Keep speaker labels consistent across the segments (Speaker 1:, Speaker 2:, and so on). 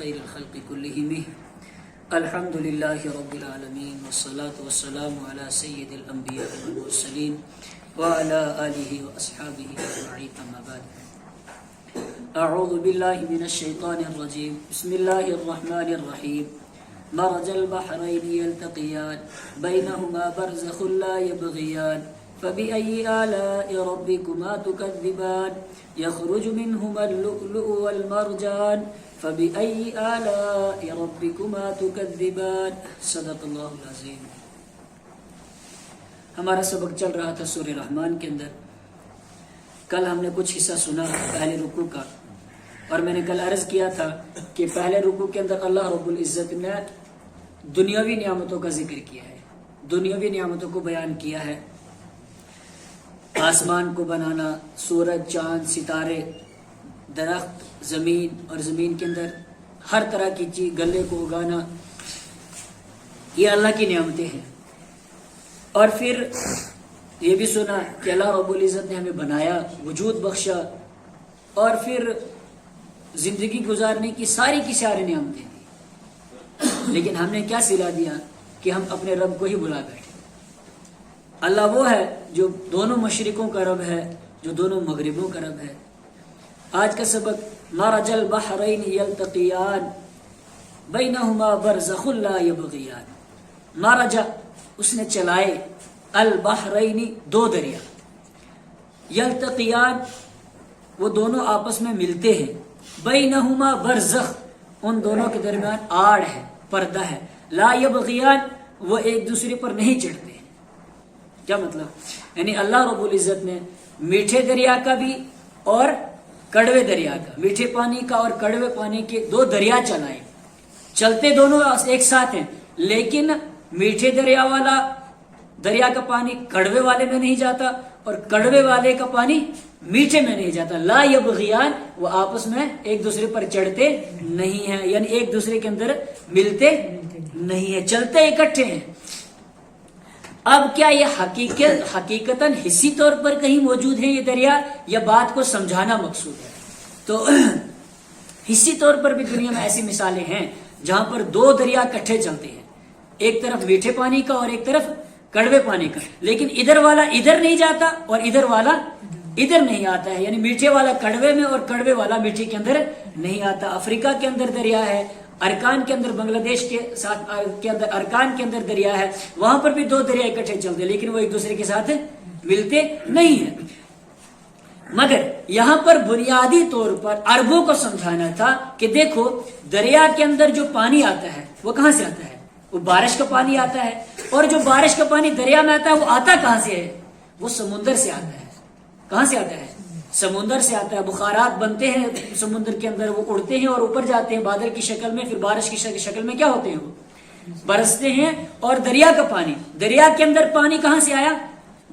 Speaker 1: خير الخلق كلهم الحمد لله رب العالمين والصلاة والسلام على سيد الأنبياء والمرسلين وعلى آله وأصحابه أجمعين أما بعد أعوذ بالله من الشيطان الرجيم بسم الله الرحمن الرحيم مرج البحرين يلتقيان بينهما برزخ لا يبغيان فبأي آلاء ربكما تكذبان يخرج منهما اللؤلؤ والمرجان فبأي آلاء ربكما تكذبان صدق اللہ العظیم. ہمارا سبق چل رہا تھا سورہ رحمان کے اندر. کل ہم نے کچھ حصہ سنا پہلے رکوع کا، اور میں نے کل عرض کیا تھا کہ پہلے رکوع کے اندر اللہ رب العزت نے دنیاوی نعمتوں کا ذکر کیا ہے، دنیاوی نعمتوں کو بیان کیا ہے. آسمان کو بنانا، سورج، چاند، ستارے، درخت، زمین، اور زمین کے اندر ہر طرح کی چیز، گلے کو اگانا، یہ اللہ کی نعمتیں ہیں. اور پھر یہ بھی سنا کہ اللہ رب العزت نے ہمیں بنایا، وجود بخشا، اور پھر زندگی گزارنے کی ساری نعمتیں دی. لیکن ہم نے کیا صلہ دیا کہ ہم اپنے رب کو ہی بلا بیٹھے. اللہ وہ ہے جو دونوں مشرقوں کا رب ہے، جو دونوں مغربوں کا رب ہے. آج کا سبق مرج البحرین یلتقیان بینہما برزخ لا یبغیان. مرج اس نے چلائے، البحرین دو دریا، یلتقیان وہ دونوں آپس میں ملتے ہیں، بینہما برزخ ان دونوں کے درمیان آڑ ہے، پردہ ہے، لا یبغیان وہ ایک دوسرے پر نہیں چڑھتے. کیا مطلب؟ یعنی اللہ رب العزت نے میٹھے دریا کا بھی اور کڑوے دریا کا، میٹھے پانی کا اور کڑوے پانی کے دو دریا چلائے. چلتے دونوں ایک ساتھ ہیں، لیکن میٹھے دریا والا دریا کا پانی کڑوے والے میں نہیں جاتا، اور کڑوے والے کا پانی میٹھے میں نہیں جاتا. لا یبغیان وہ آپس میں ایک دوسرے پر چڑھتے نہیں ہیں، یعنی ایک دوسرے کے اندر ملتے نہیں ہیں، چلتے اکٹھے ہیں. اب کیا یہ حقیقتاً حصی طور پر کہیں موجود ہے یہ دریا، یا بات کو سمجھانا مقصود ہے؟ تو حصی طور پر بھی دنیا میں ایسی مثالیں ہیں جہاں پر دو دریا اکٹھے چلتے ہیں، ایک طرف میٹھے پانی کا اور ایک طرف کڑوے پانی کا، لیکن ادھر والا ادھر نہیں جاتا اور ادھر والا ادھر نہیں آتا ہے. یعنی میٹھے والا کڑوے میں اور کڑوے والا میٹھے کے اندر نہیں آتا. افریقہ کے اندر دریا ہے، ارکان کے اندر، بنگلہ دیش کے ساتھ کے اندر ارکان کے اندر دریا ہے، وہاں پر بھی دو دریا اکٹھے چلتے ہیں، لیکن وہ ایک دوسرے کے ساتھ ملتے نہیں ہیں. مگر یہاں پر بنیادی طور پر عربوں کو سمجھانا تھا کہ دیکھو دریا کے اندر جو پانی آتا ہے وہ کہاں سے آتا ہے؟ وہ بارش کا پانی آتا ہے، اور جو بارش کا پانی دریا میں آتا ہے وہ آتا کہاں سے ہے؟ وہ سمندر سے آتا ہے. کہاں سے آتا ہے؟ سمندر سے آتا ہے. بخارات بنتے ہیں سمندر کے اندر، وہ اڑتے ہیں اور اوپر جاتے ہیں بادل کی شکل میں، پھر بارش کی شکل میں کیا ہوتے ہیں؟ وہ برستے ہیں. اور دریا کا پانی، دریا کے اندر پانی کہاں سے آیا؟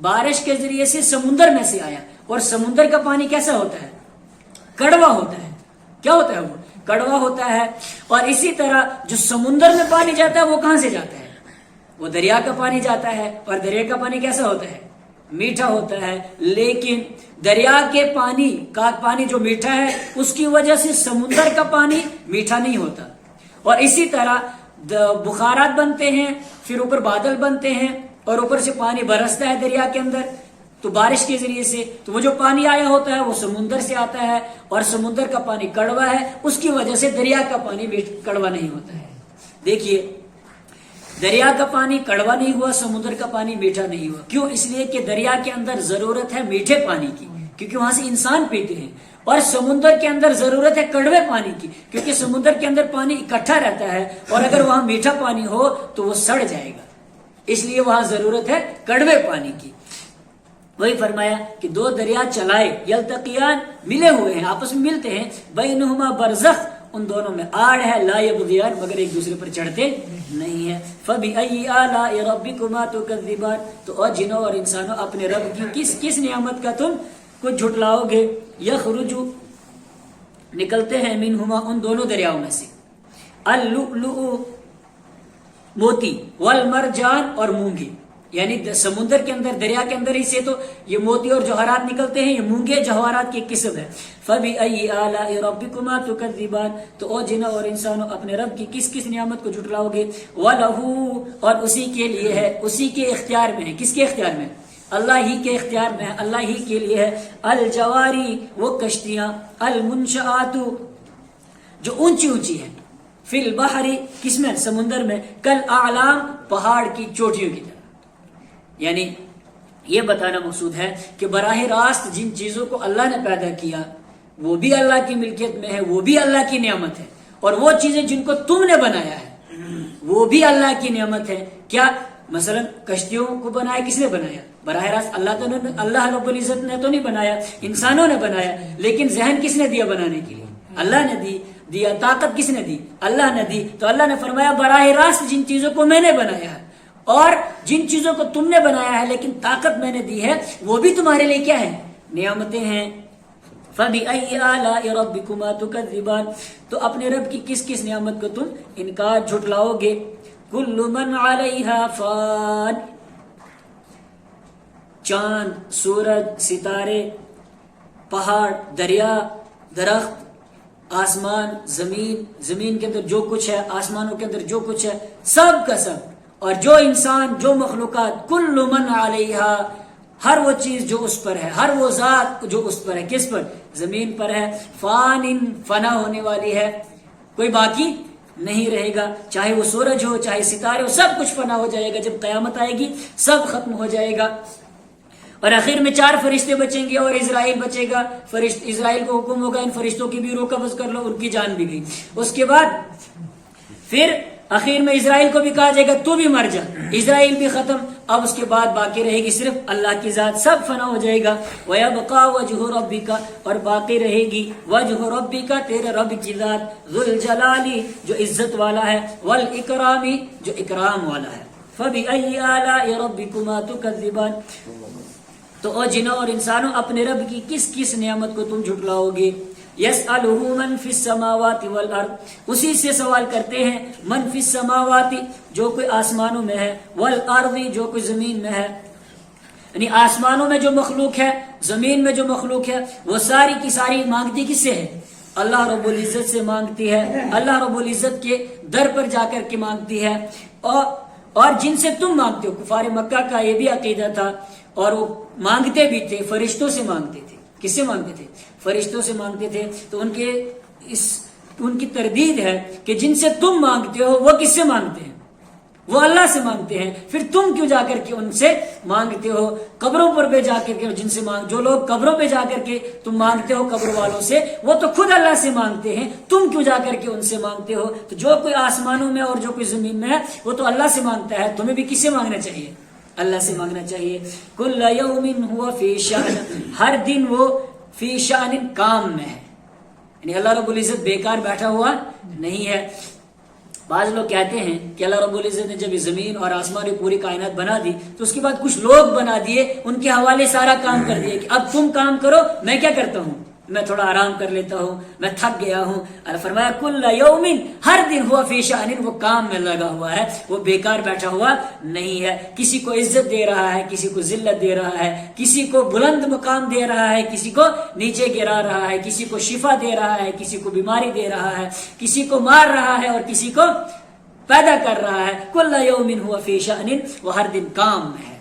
Speaker 1: بارش کے ذریعے سے سمندر میں سے آیا. اور سمندر کا پانی کیسا ہوتا ہے؟ کڑوا ہوتا ہے. کیا ہوتا ہے؟ وہ کڑوا ہوتا ہے. اور اسی طرح جو سمندر میں پانی جاتا ہے وہ کہاں سے جاتا ہے؟ وہ دریا کا پانی جاتا ہے. اور دریا کا پانی کیسا ہوتا ہے؟ میٹھا ہوتا ہے. لیکن دریا کے پانی کا پانی جو میٹھا ہے اس کی وجہ سے سمندر کا پانی میٹھا نہیں ہوتا. اور اسی طرح بخارات بنتے ہیں، پھر اوپر بادل بنتے ہیں، اور اوپر سے پانی برستا ہے دریا کے اندر تو بارش کے ذریعے سے، تو وہ جو پانی آیا ہوتا ہے وہ سمندر سے آتا ہے، اور سمندر کا پانی کڑوا ہے، اس کی وجہ سے دریا کا پانی کڑوا نہیں ہوتا ہے. دیکھیے دریا کا پانی کڑوا نہیں ہوا، سمندر کا پانی میٹھا نہیں ہوا. کیوں؟ اس لیے کہ دریا کے اندر ضرورت ہے میٹھے پانی کی، کیونکہ وہاں سے انسان پیتے ہیں، اور سمندر کے اندر ضرورت ہے کڑوے پانی کی، کیونکہ سمندر کے اندر پانی اکٹھا رہتا ہے، اور اگر وہاں میٹھا پانی ہو تو وہ سڑ جائے گا، اس لیے وہاں ضرورت ہے کڑوے پانی کی. وہی فرمایا کہ دو دریا چلائے، یلتقیان ملے ہوئے ہیں، آپس میں ملتے ہیں، بینہما برزخ ان دونوں میں آڑ ہے، لا یبغیان مگر ایک دوسرے پر چڑھتے نہیں ہے. فبأي آلاء ربكما تكذبان تو اور جنوں اور انسانوں اپنے رب کی کس نعمت کا تم کچھ جھٹلاؤ گے؟ یخرج نکلتے ہیں، منہما ان دونوں دریاؤں میں سے، اللؤلؤ موتی، والمرجان اور مونگی. یعنی سمندر کے اندر، دریا کے اندر ہی سے تو یہ موتی اور جوہرات نکلتے ہیں، یہ مونگے جوہرات کی قسم ہے. فَبِأَيِّ آلَاءِ رَبِّكُمَا تُكَذِّبَانِ، تو او جنوں اور انسانوں اپنے رب کی کس کس نعمت کو جھٹلاؤ گے. وَلَهُ، اور اسی کے لیے ہے، اسی کے اختیار میں ہے. کس کے اختیار میں؟ اللہ ہی کے اختیار میں ہے، اللہ ہی کے لیے ہے. الجواری، وہ کشتیاں، المنشآت، جو اونچی اونچی ہیں، فی البحر، کس میں؟ سمندر میں، کل اعلام، پہاڑ کی چوٹیوں کی طرح. یعنی یہ بتانا مقصود ہے کہ براہ راست جن چیزوں کو اللہ نے پیدا کیا وہ بھی اللہ کی ملکیت میں ہے، وہ بھی اللہ کی نعمت ہے، اور وہ چیزیں جن کو تم نے بنایا ہے وہ بھی اللہ کی نعمت ہے. کیا؟ مثلا کشتیوں کو بنایا کس نے بنایا؟ براہ راست اللہ رب العزت نے تو نہیں بنایا، انسانوں نے بنایا. لیکن ذہن کس نے دیا بنانے کے لیے؟ اللہ نے دیا. طاقت کس نے دی؟ اللہ نے دی. تو اللہ نے فرمایا براہ راست جن چیزوں کو میں نے بنایا ہے اور جن چیزوں کو تم نے بنایا ہے لیکن طاقت میں نے دی ہے وہ بھی تمہارے لیے کیا ہے؟ نعمتیں ہیں. فَبِأَيِّ آلَاءِ رَبِّكُمَا تُكَذِّبَانِ، تو اپنے رب کی کس کس نعمت کو تم انکار جھٹلاؤ گے. کل من علیہا فان، چاند، سورج، ستارے، پہاڑ، دریا، درخت، آسمان، زمین کے اندر جو کچھ ہے، آسمانوں کے اندر جو کچھ ہے، سب کا سب، اور جو انسان، جو مخلوقات، کل من علیہا، ہر وہ چیز جو اس پر ہے، ہر وہ ذات جو اس پر ہے. کس پر؟ زمین پر ہے. فان، فنا ہونے والی ہے، کوئی باقی نہیں رہے گا. چاہے وہ سورج ہو، چاہے ستارے ہو، سب کچھ فنا ہو جائے گا. جب قیامت آئے گی سب ختم ہو جائے گا. اور آخر میں 4 فرشتے بچیں گے اور اسرائیل بچے گا. اسرائیل کو حکم ہوگا ان فرشتوں کی بھی روح قبض کر لو، ان کی جان بھی گئی. اس کے بعد پھر آخر میں اسرائیل کو بھی کہا جائے گا تو بھی مر جا، اسرائیل بھی ختم. اب اس کے بعد باقی رہے گی صرف اللہ کی ذات، سب فنا ہو جائے گا. وَيَبْقَى وَجْهُ رَبِّكَ، اور باقی رہے گی وجہ ربک، تیرے رب کی ذات، ذو الجلال، جو عزت والا ہے، والاکرام، جو اکرام والا ہے. فَبِأَيِّ آلَاءِ رَبِّكُمَا تُكَذِّبَانِ، تو او جنوں اور انسانوں اپنے رب کی کس کس نعمت کو تم جھٹلاؤ گے. یسألہ من فی السماوات والارض، اسی سے سوال کرتے ہیں من فی السماوات، جو کوئی آسمانوں میں ہے، والارض، جو کوئی زمین میں ہے. یعنی آسمانوں میں جو مخلوق ہے، زمین میں جو مخلوق ہے، وہ ساری کی ساری مانگتی کس سے ہے؟ اللہ رب العزت سے مانگتی ہے. اللہ رب العزت کے در پر جا کر کے مانگتی ہے. اور جن سے تم مانگتے ہو، کفار مکہ کا یہ بھی عقیدہ تھا، اور وہ مانگتے بھی تھے، فرشتوں سے مانگتے تھے. کس سے مانگتے تھے؟ فرشتوں سے مانگتے تھے. تو ان کی تردید ہے کہ جن سے تم مانگتے ہو وہ کس سے مانگتے ہیں؟ وہ اللہ سے مانگتے ہیں. پھر تم کیوں جا کر کے ان سے مانگتے ہو؟ قبروں پر بھی جا کر کے جن سے جو لوگ قبروں پہ جا کر کے تم مانگتے ہو قبر والوں سے، وہ تو خود اللہ سے مانگتے ہیں، تم کیوں جا کر کے ان سے مانگتے ہو؟ تو جو کوئی آسمانوں میں اور جو کوئی زمین میں ہے وہ تو اللہ سے مانگتا ہے، تمہیں بھی کس سے مانگنا چاہیے؟ اللہ سے مانگنا چاہیے. کل یوم ہوا فی شأن، ہر دن وہ فی شأن، کام میں ہے. یعنی اللہ رب العزت بیکار بیٹھا ہوا نہیں ہے. بعض لوگ کہتے ہیں کہ اللہ رب العزت نے جب زمین اور آسمان پوری کائنات بنا دی تو اس کے بعد کچھ لوگ بنا دیے، ان کے حوالے سارا کام کر دیا کہ اب تم کام کرو، میں کیا کرتا ہوں؟ میں تھوڑا آرام کر لیتا ہوں، میں تھک گیا ہوں. اللہ فرمایا کل یوم، ہر دن ہوا فی شأن، وہ کام میں لگا ہوا ہے، وہ بیکار بیٹھا ہوا نہیں ہے. کسی کو عزت دے رہا ہے، کسی کو ذلت دے رہا ہے، کسی کو بلند مقام دے رہا ہے، کسی کو نیچے گرا رہا ہے، کسی کو شفا دے رہا ہے، کسی کو بیماری دے رہا ہے، کسی کو مار رہا ہے اور کسی کو پیدا کر رہا ہے. کل یوم ہوا فی شأن، وہ ہر دن کام میں ہے.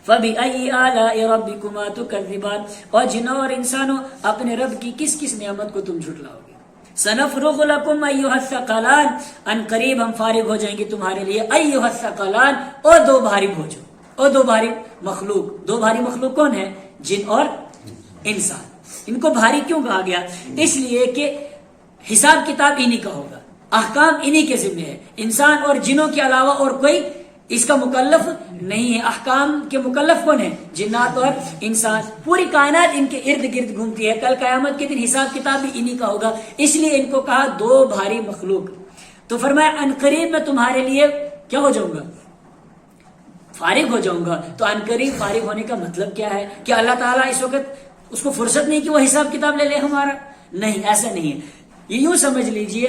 Speaker 1: فَبِأَيِّ آلَاءِ رَبِّكُمَا تُكَذِّبَانِ، اور جنوں اور انسانوں اپنے رب کی کس کس نعمت کو تم جھٹلاؤ گے. سَنَفْرُغُ لَكُمْ أَيُّهَا الثَّقَلَانِ، ان قریب ہم فارغ ہو جائیں گے تمہارے لیے. أَيُّهَا الثَّقَلَانِ، اور دو بھاری بوجھو، اور دو بھاری مخلوق. دو بھاری مخلوق کون ہے؟ جن اور انسان. ان کو بھاری کیوں کہا گیا؟ اس لیے کہ حساب کتاب انہی کا ہوگا، احکام انہی کے ذمہ ہے. انسان اور جنوں کے علاوہ اور کوئی اس کا مکلف نہیں ہے. احکام کے مکلف کون ہے؟ جنات اور انسان. پوری کائنات ان کے ارد گرد گھومتی ہے. کل قیامت کے دن حساب کتاب بھی انہی کا ہوگا. اس لیے ان کو کہا دو بھاری مخلوق. تو فرمایا ان قریب میں تمہارے لیے کیا ہو جاؤں گا؟ فارغ ہو جاؤں گا. تو ان قریب فارغ ہونے کا مطلب کیا ہے؟ کہ اللہ تعالیٰ اس وقت اس کو فرصت نہیں کہ وہ حساب کتاب لے لے ہمارا؟ نہیں، ایسا نہیں ہے. یہ یوں سمجھ لیجئے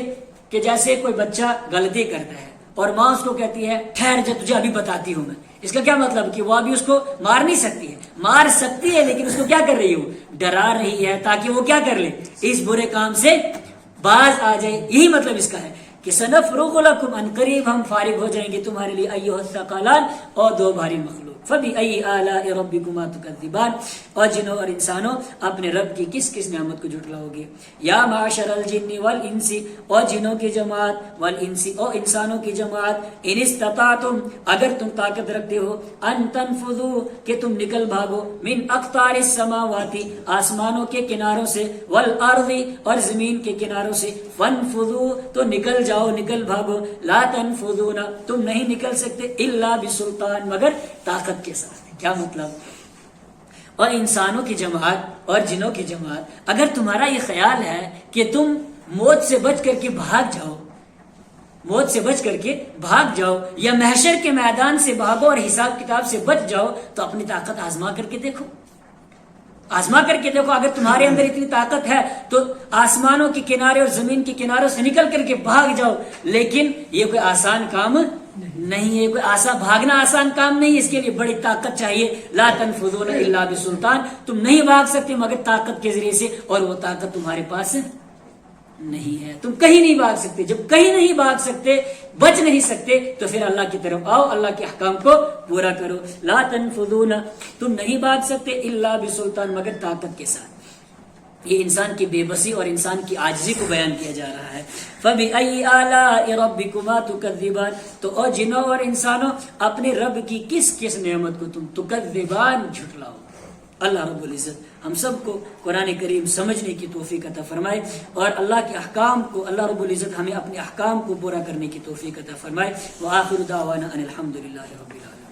Speaker 1: کہ جیسے کوئی بچہ غلطی کرتا ہے اور ماں اس کو کہتی ہے ٹھہر جا تجھے ابھی بتاتی ہوں میں. اس کا کیا مطلب کہ وہ ابھی اس کو مار نہیں سکتی ہے, مار سکتی ہے لیکن اس کو کیا کر رہی ہے, وہ ڈرا رہی ہے تاکہ وہ کیا کر لے, اس برے کام سے باز آ جائے. یہی مطلب اس کا ہے کہ سنفرغ لکم, ان قریب ہم فارغ ہو جائیں گے تمہارے لیے, ایھا الثقلان, اور دو بھاری مخلوق. فبأي آلاء ربكما تكذبان, اور جنوں اور انسانوں اپنے رب کی کس کس نعمت کو جھٹلاؤ گے. یا معشر الجن والانس, اور جنوں کی جماعت, والانس, اور انسانوں کی جماعت, ان استطعتم, اگر تم طاقت رکھتے ہو, ان تنفذوا, کہ تم نکل بھاگو, من اقطار السماوات, آسمانوں کے کناروں سے, والارض, اور زمین کے کناروں سے, فانفذوا, تو نکل جاؤ, نکل بھاگو, لا تنفذون, تم نہیں نکل سکتے, الا بسلطان, مگر طاقت کے ساتھ. کیا مطلب؟ اور انسانوں کی جماعت اور جنوں کی جماعت, اگر تمہارا یہ خیال ہے کہ تم موت سے بچ کر کے بھاگ جاؤ, موت سے بچ کر کے بھاگ جاؤ, یا محشر کے میدان سے بھاگو اور حساب کتاب سے بچ جاؤ, تو اپنی طاقت آزما کر کے دیکھو, آزما کر کے دیکھو. اگر تمہارے اندر اتنی طاقت ہے تو آسمانوں کے کنارے اور زمین کے کناروں سے نکل کر کے بھاگ جاؤ. لیکن یہ کوئی آسان کام نہیں ہے, کوئی بھاگنا آسان کام نہیں ہے, اس کے لیے بڑی طاقت چاہیے. لا تنفذون الا بسلطان, تم نہیں بھاگ سکتے مگر طاقت کے ذریعے سے, اور وہ طاقت تمہارے پاس نہیں ہے. تم کہیں نہیں بھاگ سکتے. جب کہیں نہیں بھاگ سکتے, بچ نہیں سکتے, تو پھر اللہ کی طرف آؤ, اللہ کے احکام کو پورا کرو. لا تنفذون, تم نہیں بھاگ سکتے, الا بسلطان, مگر طاقت کے ساتھ. یہ انسان کی بے بسی اور انسان کی عاجزی کو بیان کیا جا رہا ہے. فَبِأَيِّ آلَاءِ رَبِّكُمَا تُكَذِّبَانِ, تو اور جنوں اور انسانوں اپنے رب کی کس کس نعمت کو تم تکذبان, جھٹلاؤ. اللہ رب العزت ہم سب کو قرآن کریم سمجھنے کی توفیق عطا فرمائے, اور اللہ کے احکام کو, اللہ رب العزت ہمیں اپنے احکام کو پورا کرنے کی توفیق عطا فرمائے. وآخر دعوانا ان الحمد للہ رب العالمین.